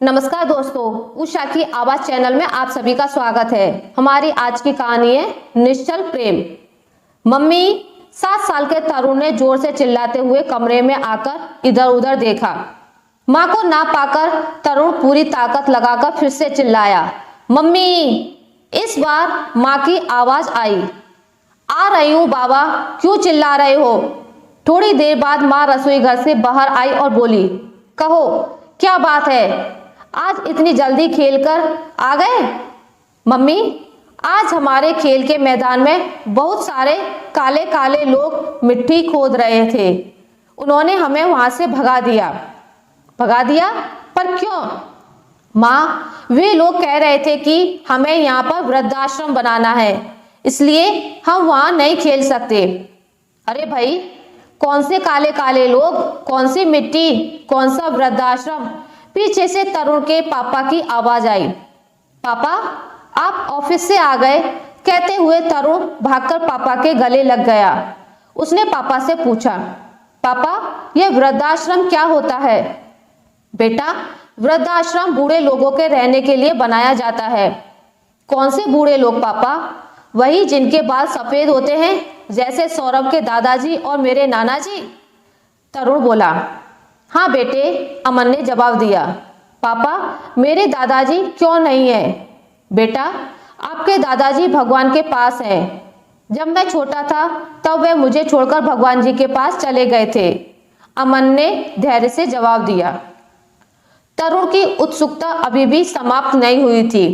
नमस्कार दोस्तों, उषा की आवाज चैनल में आप सभी का स्वागत है। हमारी आज की कहानी है निश्चल प्रेम। मम्मी 7 साल के तरुण ने जोर से चिल्लाते हुए कमरे में आकर इधर उधर देखा। माँ को ना पाकर तरुण पूरी ताकत लगाकर फिर से चिल्लाया, मम्मी। इस बार माँ की आवाज आई, आ रही हूँ बाबा, क्यों चिल्ला रहे हो? थोड़ी देर बाद माँ रसोई घर से बाहर आई और बोली, कहो क्या बात है, आज इतनी जल्दी खेलकर आ गए? मम्मी, आज हमारे खेल के मैदान में बहुत सारे काले काले लोग मिट्टी खोद रहे थे। उन्होंने हमें वहां से भगा दिया। भगा दिया? पर क्यों? माँ, वे लोग कह रहे थे कि हमें यहाँ पर वृद्धाश्रम बनाना है, इसलिए हम वहां नहीं खेल सकते। अरे भाई, कौन से काले काले लोग, कौन सी मिट्टी, कौन सा वृद्धाश्रम? पीछे से तरुण के पापा की आवाज आई। पापा, आप ऑफिस से आ गए? कहते हुए तरुण भागकर पापा के गले लग गया। उसने पापा से पूछा, पापा, यह वृद्धाश्रम क्या होता है? बेटा, वृद्धाश्रम बूढ़े लोगों के रहने के लिए बनाया जाता है। कौन से बूढ़े लोग पापा? वही जिनके बाल सफेद होते हैं, जैसे सौरभ के दादाजी और मेरे नाना जी। तरुण बोला, हाँ बेटे, अमन ने जवाब दिया। पापा, मेरे दादाजी क्यों नहीं है? बेटा, आपके दादाजी भगवान के पास हैं। जब मैं छोटा था तब वे मुझे छोड़कर भगवान जी के पास चले गए थे, अमन ने धैर्य से जवाब दिया। तरुण की उत्सुकता अभी भी समाप्त नहीं हुई थी।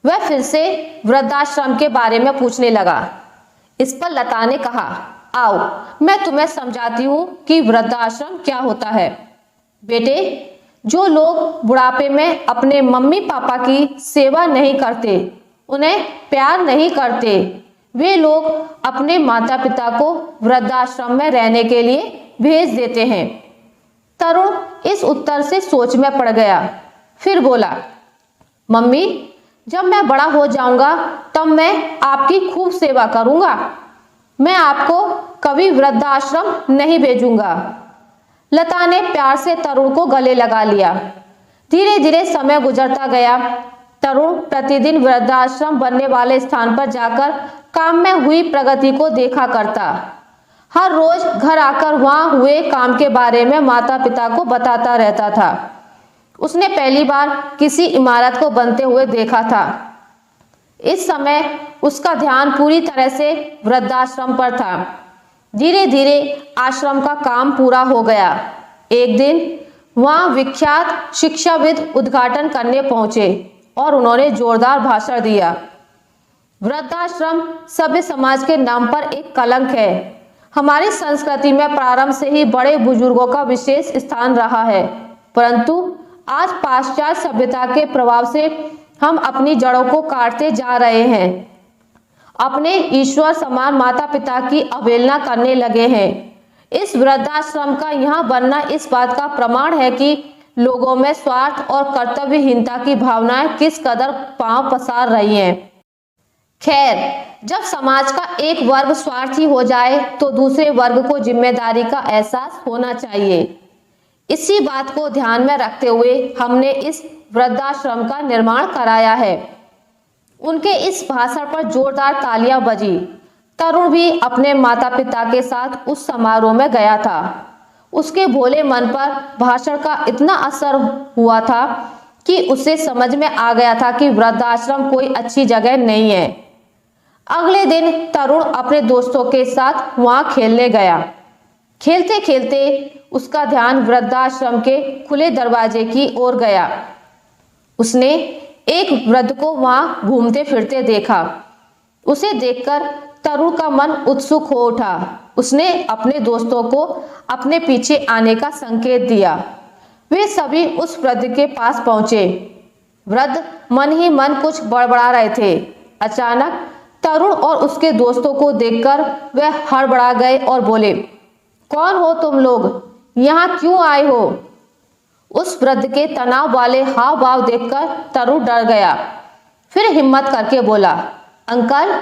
वह फिर से वृद्धाश्रम के बारे में पूछने लगा। इस पर लता ने कहा, आओ मैं तुम्हें समझाती हूँ कि वृद्धाश्रम क्या होता है। बेटे, जो लोग बुढ़ापे में अपने मम्मी पापा की सेवा नहीं करते, उन्हें प्यार नहीं करते, वे लोग अपने माता पिता को वृद्धाश्रम में रहने के लिए भेज देते हैं। तरुण इस उत्तर से सोच में पड़ गया। फिर बोला, मम्मी, जब मैं बड़ा हो जाऊंगा तब मैं आपकी खूब सेवा करूंगा। मैं आपको कभी वृद्धाश्रम नहीं भेजूंगा। लता ने प्यार से तरुण को गले लगा लिया। धीरे धीरे समय गुजरता गया। तरुण प्रतिदिन वृद्धाश्रम बनने वाले स्थान पर जाकर काम में हुई प्रगति को देखा करता। हर रोज घर आकर वहां हुए काम के बारे में माता पिता को बताता रहता था। उसने पहली बार किसी इमारत को बनते हुए देखा था। इस समय उसका ध्यान पूरी तरह से वृद्धाश्रम पर था। धीरे धीरे आश्रम का काम पूरा हो गया। एक दिन वहां विख्यात शिक्षाविद उद्घाटन करने पहुंचे और उन्होंने जोरदार भाषण दिया। वृद्धाश्रम सभ्य समाज के नाम पर एक कलंक है। हमारी संस्कृति में प्रारंभ से ही बड़े बुजुर्गों का विशेष स्थान रहा है, परंतु आज पाश्चात्य सभ्यता के प्रभाव से हम अपनी जड़ों को काटते जा रहे हैं। अपने ईश्वर समान माता पिता की अवहेलना करने लगे हैं। इस वृद्धाश्रम का यहाँ बनना इस बात का प्रमाण है कि लोगों में स्वार्थ और कर्तव्यहीनता की भावनाएं किस कदर पांव पसार रही हैं। खैर, जब समाज का एक वर्ग स्वार्थी हो जाए तो दूसरे वर्ग को जिम्मेदारी का एहसास होना चाहिए। इसी बात को ध्यान में रखते हुए हमने इस वृद्धाश्रम का निर्माण कराया है। उनके इस भाषण पर जोरदार तालियां बजी। तरुण भी अपने माता पिता के साथ उस समारोह में गया था। उसके भोले मन पर भाषण का इतना असर हुआ था कि उसे समझ में आ गया था कि वृद्धाश्रम कोई अच्छी जगह नहीं है। अगले दिन तरुण अपने दोस्तों के साथ वहां खेलने गया। खेलते खेलते उसका ध्यान वृद्धाश्रम के खुले दरवाजे की ओर गया। उसने एक वृद्ध को वहां घूमते फिरते देखा। उसे देखकर तरुण का मन उत्सुक हो उठा। उसने अपने दोस्तों को अपने पीछे आने का संकेत दिया। वे सभी उस वृद्ध के पास पहुंचे। वृद्ध मन ही मन कुछ बड़बड़ा रहे थे। अचानक तरुण और उसके दोस्तों को देखकर वे हड़बड़ा गए और बोले, कौन हो तुम लोग? यहाँ क्यों आए हो? उस वृद्ध के तनाव वाले हाव भाव देखकर तरुण डर गया। फिर हिम्मत करके बोला, अंकल,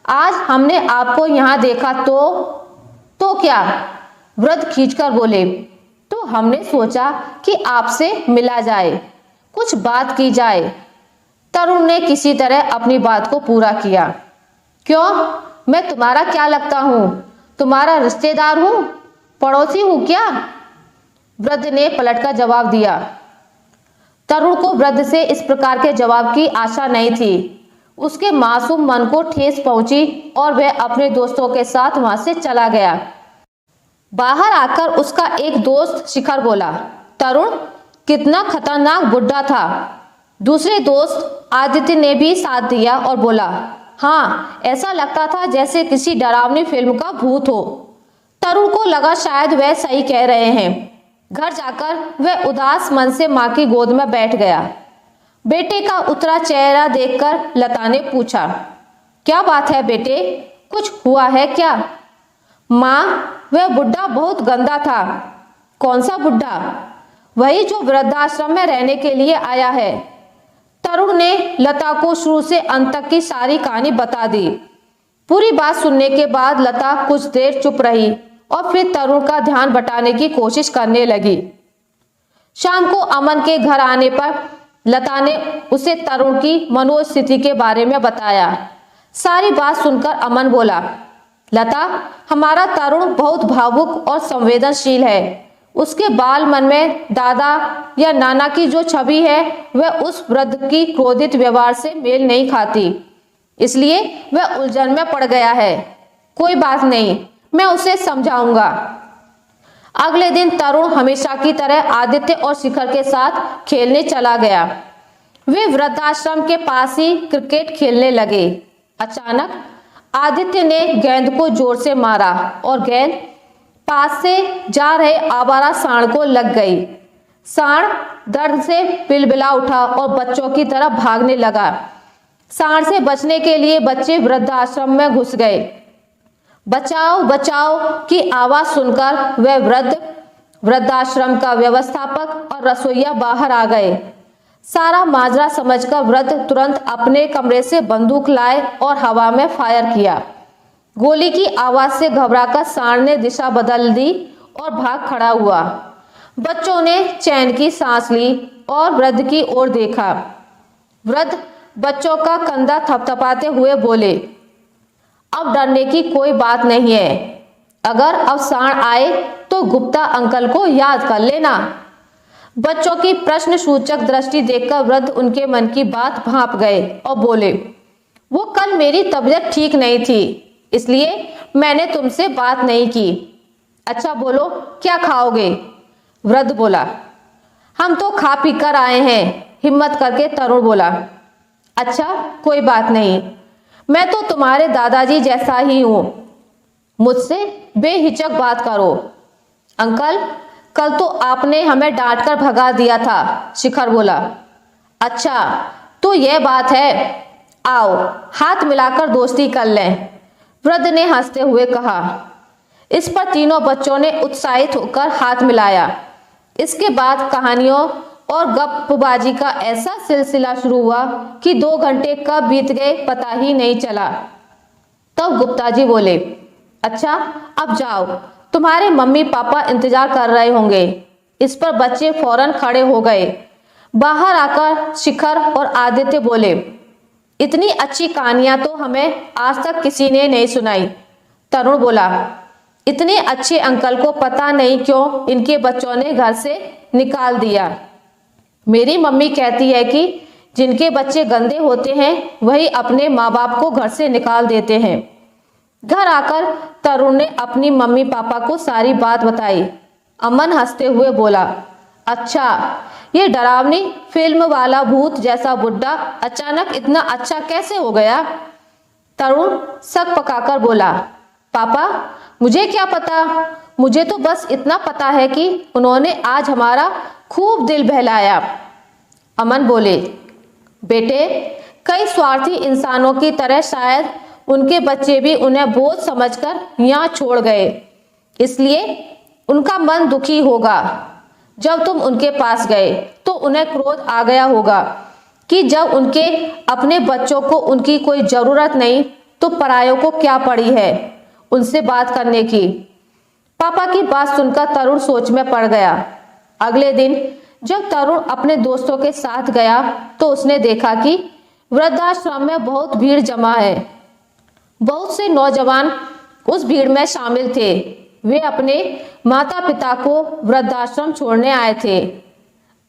आज हमने आपको यहाँ देखा तो क्या? वृद्ध खींचकर बोले, तो हमने सोचा कि आपसे मिला जाए। कुछ बात की जाए। तरुण ने किसी तरह अपनी बात को पूरा किया। क्यों, मैं तुम्हारा क्या लगता हूं? तुम्हारा रिश्तेदार हूं? पड़ोसी हूं क्या? वृद्ध ने पलटकर जवाब दिया। तरुण को वृद्ध से इस प्रकार के जवाब की आशा नहीं थी। उसके मासूम मन को ठेस पहुंची और वह अपने दोस्तों के साथ वहां से चला गया। बाहर आकर उसका एक दोस्त शिखर बोला, तरुण कितना खतरनाक बुड्ढा था। दूसरे दोस्त आदित्य ने भी साथ दिया और बोला, हाँ, ऐसा लगता था जैसे किसी डरावनी फिल्म का भूत हो। तरुण को लगा शायद वह सही कह रहे हैं। घर जाकर वह उदास मन से मां की गोद में बैठ गया। बेटे का उतरा चेहरा देखकर लता ने पूछा, क्या बात है बेटे, कुछ हुआ है क्या? मां, वह बुड्ढा बहुत गंदा था। कौन सा बुड्ढा? वही जो वृद्धाश्रम में रहने के लिए आया है। तरुण ने लता को शुरू से अंत तक की सारी कहानी बता दी। पूरी बात सुनने के बाद लता कुछ देर चुप रही और फिर तरुण का ध्यान बटाने की कोशिश करने लगी। शाम को अमन के घर आने पर लता ने उसे तरुण की मनोस्थिति के बारे में बताया। सारी बात सुनकर अमन बोला, लता, हमारा तरुण बहुत भावुक और संवेदनशील है। उसके बाल मन में दादा या नाना की जो छवि है वह उस वृद्ध की क्रोधित व्यवहार से मेल नहीं खाती, इसलिए वह उलझन में पड़ गया है। कोई बात नहीं, मैं उसे समझाऊंगा। अगले दिन तरुण हमेशा की तरह आदित्य और शिखर के साथ खेलने चला गया। वे वृद्धाश्रम के पास ही क्रिकेट खेलने लगे। अचानक आदित्य ने गेंद को जोर से मारा और गेंद पास से जा रहे आवारा सांड को लग गई। सांड दर्द से बिलबिला उठा और बच्चों की तरफ भागने लगा। सांड से बचने के लिए बच्चे वृद्धाश्रम में घुस गए। बचाओ बचाओ की आवाज सुनकर वह वृद्धाश्रम का व्यवस्थापक और रसोइया बाहर आ गए। सारा माजरा समझकर वृद्ध तुरंत अपने कमरे से बंदूक लाए और हवा में फायर किया। गोली की आवाज से घबराकर सांड ने दिशा बदल दी और भाग खड़ा हुआ। बच्चों ने चैन की सांस ली और वृद्ध की ओर देखा। वृद्ध बच्चों का कंधा थपथपाते हुए बोले, अब डरने की कोई बात नहीं है। अगर अब सांड आए तो गुप्ता अंकल को याद कर लेना। बच्चों की प्रश्न सूचक दृष्टि देखकर वृद्ध उनके मन की बात भांप गए और बोले, वो कल मेरी तबीयत ठीक नहीं थी, इसलिए मैंने तुमसे बात नहीं की। अच्छा बोलो, क्या खाओगे? वृद्ध बोला, हम तो खा पी कर आए हैं। हिम्मत करके तरुण बोला, अच्छा कोई बात नहीं, मैं तो तुम्हारे दादाजी जैसा ही हूं, मुझसे बेहिचक बात करो। अंकल, कल तो आपने हमें डांट कर भगा दिया था, शिखर बोला। अच्छा तो यह बात है, आओ हाथ मिलाकर दोस्ती कर लें, वृद्ध ने हंसते हुए कहा। इस पर तीनों बच्चों ने उत्साहित होकर हाथ मिलाया। इसके बाद कहानियों और गप्पबाजी का ऐसा सिलसिला शुरू हुआ कि 2 घंटे कब बीत गए पता ही नहीं चला। तब गुप्ता जी बोले, अच्छा अब जाओ, तुम्हारे मम्मी पापा इंतजार कर रहे होंगे। इस पर बच्चे फौरन खड़े हो गए। बाहर आकर शिखर और आदित्य बोले, इतनी अच्छी कहानियां तो हमें आज तक किसी ने नहीं सुनाई। तरुण बोला, इतने अच्छे अंकल को पता नहीं क्यों इनके बच्चों ने घर से निकाल दिया। मेरी मम्मी कहती है कि जिनके बच्चे गंदे होते हैं वही अपने माँ बाप को घर से निकाल देते हैं। घर आकर तरुण ने अपनी मम्मी पापा को सारी बात बताई। अमन हंसते हुए बोला, अच्छा ये डरावनी फिल्म वाला भूत जैसा बुड्ढा अचानक इतना अच्छा कैसे हो गया? तरुण सक पकाकर बोला, पापा मुझे क्या पता, मुझे तो बस इतना पता है कि उन्होंने आज हमारा खूब दिल बहलाया। अमन बोले, बेटे कई स्वार्थी इंसानों की तरह शायद उनके बच्चे भी उन्हें बोझ समझकर यहाँ छोड़ गए, इसलिए उनका मन दुखी होगा। जब तुम उनके पास गए तो उन्हें क्रोध आ गया होगा कि जब उनके अपने बच्चों को उनकी कोई जरूरत नहीं तो परायों को क्या पड़ी है उनसे बात करने की। पापा की बात सुनकर तरुण सोच में पड़ गया। अगले दिन जब तरुण अपने दोस्तों के साथ गया तो उसने देखा कि वृद्धाश्रम में बहुत भीड़ जमा है। बहुत से नौजवान उस भीड़ में शामिल थे। वे अपने माता पिता को वृद्धाश्रम छोड़ने आए थे।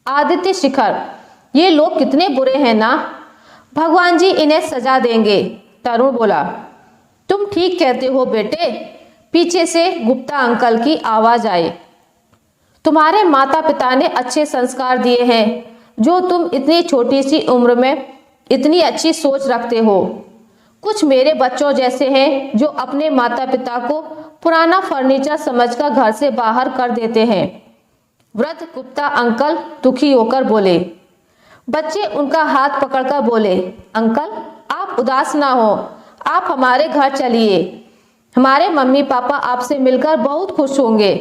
आदित्य शिखर, ये लोग कितने बुरे हैं ना, भगवान जी इन्हें सजा देंगे, तरुण बोला। तुम ठीक कहते हो बेटे, पीछे से गुप्ता अंकल की आवाज आई। तुम्हारे माता पिता ने अच्छे संस्कार दिए हैं, जो तुम इतनी छोटी सी उम्र में इतनी अच्छी सोच रखते हो। कुछ मेरे बच्चों जैसे हैं जो अपने माता पिता को पुराना फर्नीचर समझकर घर से बाहर कर देते हैं। वृद्ध गुप्ता अंकल दुखी होकर बोले। बच्चे उनका हाथ पकड़कर बोले, अंकल आप उदास ना हो, आप हमारे घर चलिए, हमारे मम्मी पापा आपसे मिलकर बहुत खुश होंगे।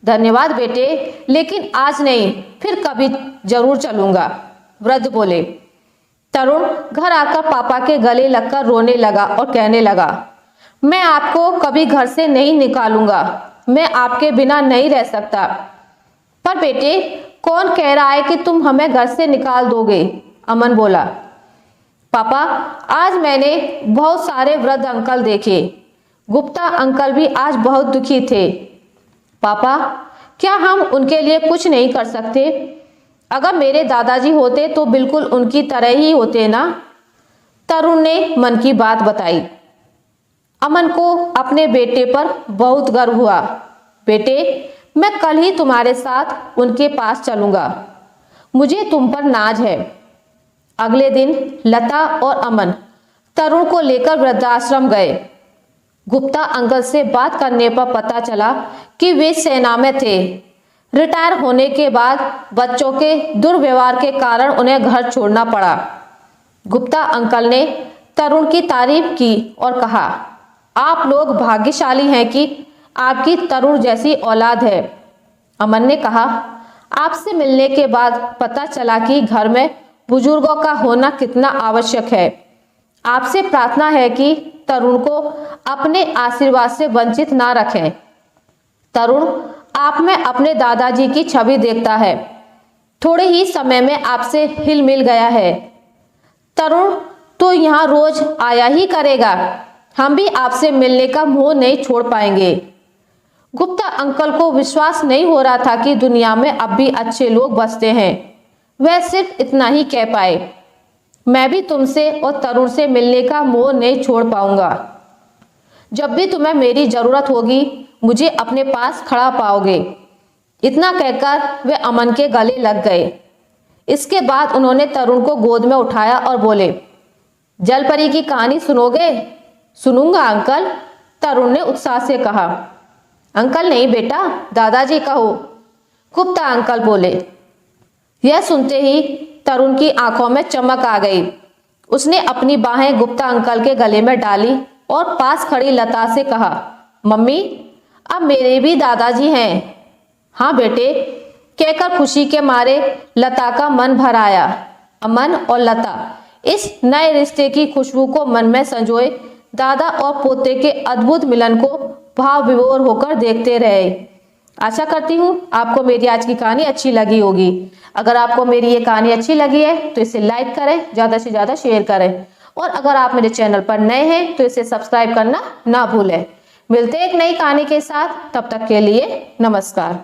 धन्यवाद बेटे, लेकिन आज नहीं, फिर कभी जरूर चलूंगा, वृद्ध बोले। तरुण घर आकर पापा के गले लगकर रोने लगा और कहने लगा, मैं आपको कभी घर से नहीं निकालूंगा, मैं आपके बिना नहीं रह सकता। पर बेटे, कौन कह रहा है कि तुम हमें घर से निकाल दोगे, अमन बोला। पापा, आज मैंने बहुत सारे वृद्ध अंकल देखे। गुप्ता अंकल भी आज बहुत दुखी थे। पापा, क्या हम उनके लिए कुछ नहीं कर सकते? अगर मेरे दादाजी होते तो बिल्कुल उनकी तरह ही होते ना, तरुण ने मन की बात बताई। अमन को अपने बेटे पर बहुत गर्व हुआ। बेटे, मैं कल ही तुम्हारे साथ उनके पास चलूंगा, मुझे तुम पर नाज है। अगले दिन लता और अमन तरुण को लेकर वृद्धाश्रम गए। गुप्ता अंकल से बात करने पर पता चला कि वे सेना में थे। रिटायर होने के बाद बच्चों के दुर्व्यवहार के कारण उन्हें घर छोड़ना पड़ा। गुप्ता अंकल ने तरुण की तारीफ की और कहा, आप लोग भाग्यशाली हैं कि आपकी तरुण जैसी औलाद है। अमन ने कहा, आपसे मिलने के बाद पता चला कि घर में बुजुर्गों का होना कितना आवश्यक है। आपसे प्रार्थना है कि तरुण को अपने आशीर्वाद से वंचित ना रखें। तरुण आप में अपने दादाजी की छवि देखता है। थोड़े ही समय में आपसे हिल मिल गया है। तरुण तो यहाँ रोज आया ही करेगा। हम भी आपसे मिलने का मोह नहीं छोड़ पाएंगे। गुप्ता अंकल को विश्वास नहीं हो रहा था कि दुनिया में अब भी अच्छे लोग बसते हैं। वह सिर्फ इतना ही कह पाए, मैं भी तुमसे और तरुण से मिलने का मोह नहीं छोड़ पाऊंगा। जब भी तुम्हें मेरी जरूरत होगी मुझे अपने पास खड़ा पाओगे। इतना कहकर वे अमन के गले लग गए। इसके बाद उन्होंने तरुण को गोद में उठाया और बोले, जलपरी की कहानी सुनोगे? सुनूंगा अंकल, तरुण ने उत्साह से कहा। अंकल नहीं बेटा, दादाजी कहो, गुप्ता अंकल बोले। यह सुनते ही तरुण की आंखों में चमक आ गई। उसने अपनी बाहें गुप्ता अंकल के गले में डाली और पास खड़ी लता से कहा, मम्मी अब मेरे भी दादाजी हैं। हाँ बेटे, कहकर खुशी के मारे लता का मन भर आया। अमन और लता इस नए रिश्ते की खुशबू को मन में संजोए दादा और पोते के अद्भुत मिलन को भाव विभोर होकर देखते रहे। आशा करती हूँ आपको मेरी आज की कहानी अच्छी लगी होगी। अगर आपको मेरी ये कहानी अच्छी लगी है तो इसे लाइक करें, ज़्यादा से ज़्यादा शेयर करें और अगर आप मेरे चैनल पर नए हैं तो इसे सब्सक्राइब करना ना भूलें। मिलते हैं एक नई कहानी के साथ, तब तक के लिए नमस्कार।